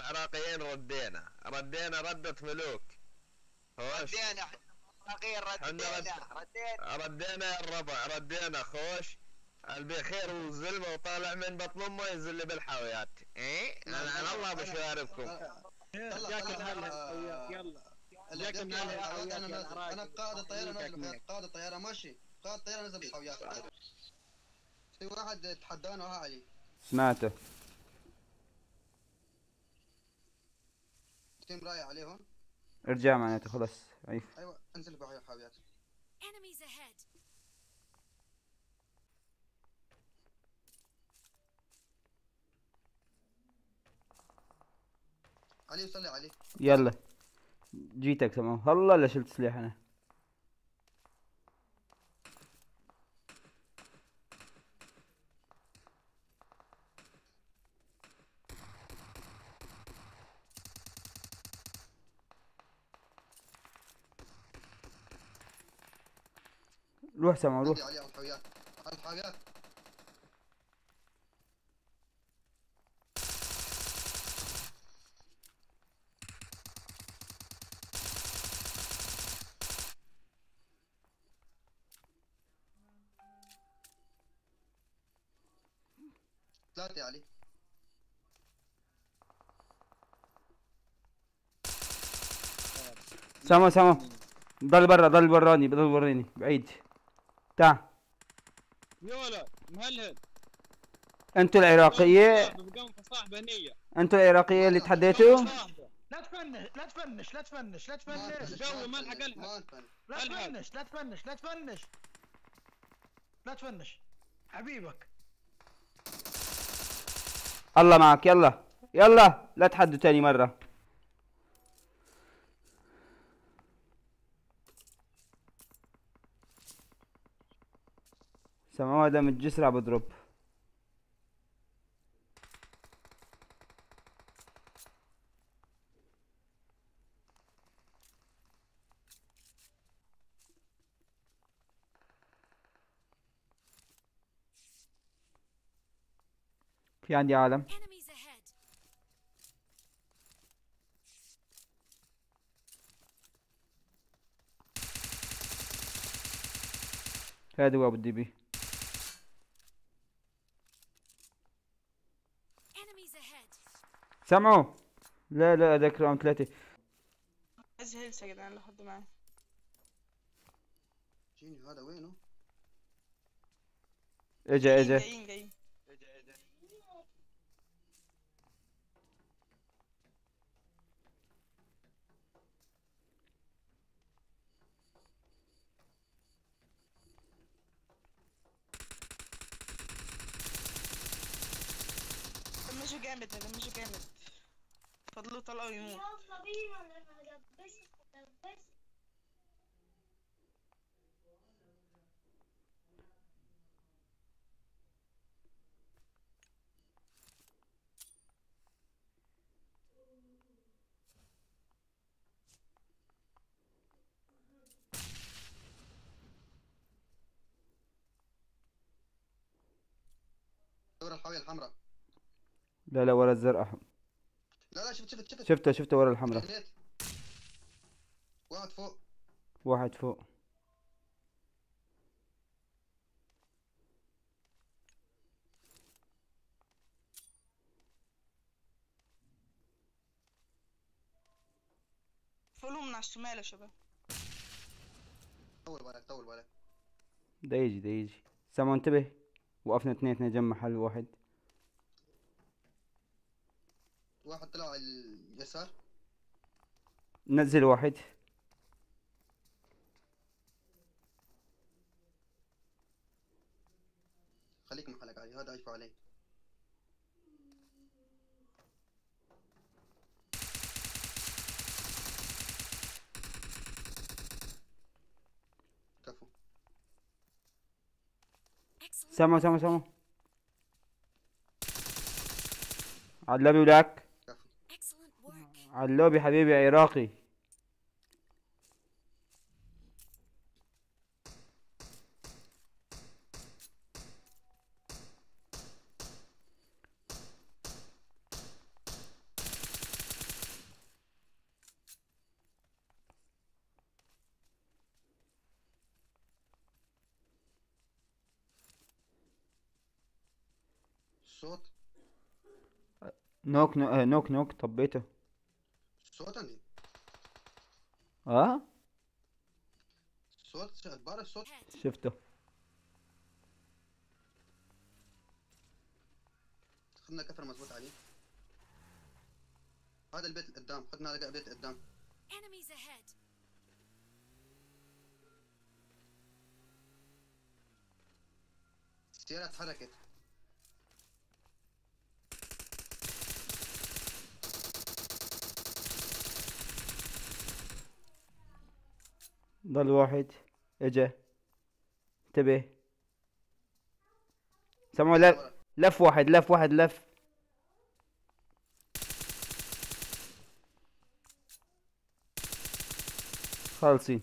العراقيين ردينا ردة ملوك. خوش ردينا العراقيين، ردينا يا الربع، ردينا خوش. البي خير والزلمه وطالع من بطن امه ينزل بالحاويات. انا الله بشاربكم. جاك الهلا يلا. جاك الهلا. انا قائد الطياره نازل بحياة قائد الطياره ماشي. قائد الطياره نزل بالحاويات. في واحد تحدانا وها علي. سمعته. تيم رايح عليهم. ارجع معناته خلص. ايوه انزل بحاويات. Enemies ahead. علي وصلي علي. يلا جيتك تمام. هلا لا شلت سلاح انا. روح سمع روح. علي على الحاويات. على الحاويات. ثلاثة يا علي. سامع ضل براني وريني بعيد. تعال يا ولد مهلهل. انتوا العراقية انتوا العراقية اللي تحديتوا. لا تفنش لا تفنش لا تفنش لا تفنش. جو ما الحق الحق. لا تفنش لا تفنش لا تفنش لا تفنش حبيبك. الله معك. يلا لا تحدوا تاني مرة. سمعوا هذا من الجسر بضرب. في عندي عالم. Enemies ahead. هذا هو ابو الدي بي. Enemies ahead. سمعوا. لا هذاك راوند 3. عايز هيلث يا جدعان لو حد معاه. جيني هذا وينه؟ اجا جايين. مشوا جامد. فضلوا طلعوا يموت. دور الحاوية الحمراء. لا ورا الزرقاء. لا شفته ورا الحمراء. واحد فوق. فولوا من على الشمال يا شباب. طول بالك. ده يجي. سامع انتبه. وقفنا 2 جنب محل واحد طلع على اليسار. نزل واحد. خليك محلك علي. هذا اجفوا عليه. كفو. سامع على اللوبي ولاك. على اللوبي حبيبي عراقي. صوت نوك نوك نوك طبيته. صوت اني صوت بعرف صوت. Ahead. شفته. خدنا كفر مزبوط عليه. هذا البيت اللي قدام، خدنا هذا البيت اللي قدام. Enemies ahead. السيارة اتحركت. ضل واحد اجا. انتبه. سمعوا لف واحد لف. خالصين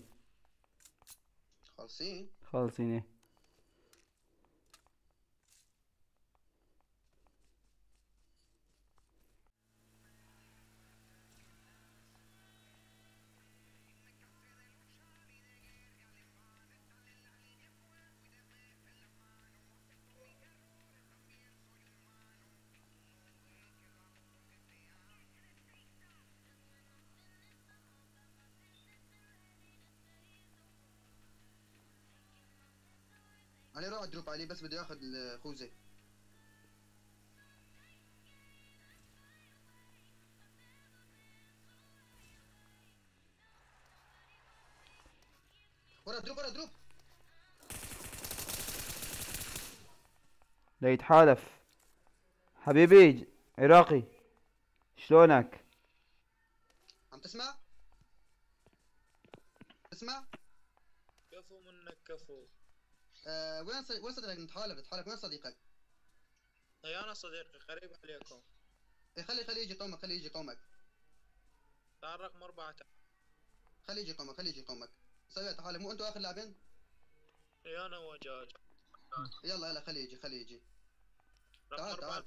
ايه. علي روح دروب عليه، بس بده ياخذ الخوذة. ورا دروب. لا يتحالف حبيبي عراقي. شلونك؟ عم تسمع؟ تسمع؟ كفو منك كفو. وين صديقك؟ نتحالف. وين صديقك؟ اي انا صديقي قريب عليكم. إيه خلي يجي قومك. تعال رقم 4. خلي يجي قومك. سوي تحالف. مو انتوا اخر لاعبين؟ اي انا وجاج. يلا خلي يجي. رقم تعال.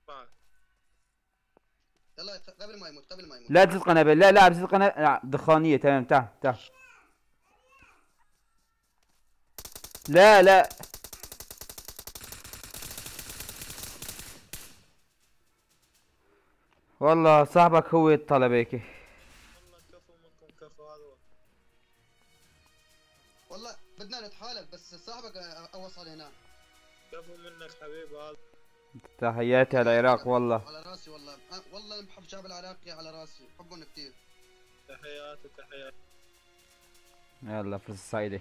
4. يلا قبل ما يموت. لا بزيد قنابل. لا بزيد قنابل. لا دخانية. تمام. تعال. لا والله صاحبك هو الطلب هيك. والله كفو منكم كفو هذا. والله بدنا نتحالف بس صاحبك اوصل هنا. كفو منك حبيب هذا. تحياتي على العراق والله. على راسي والله. والله بحب الشعب العراقي على راسي، بحبهم كثير. تحياتي. يلا فرصة سعيدة.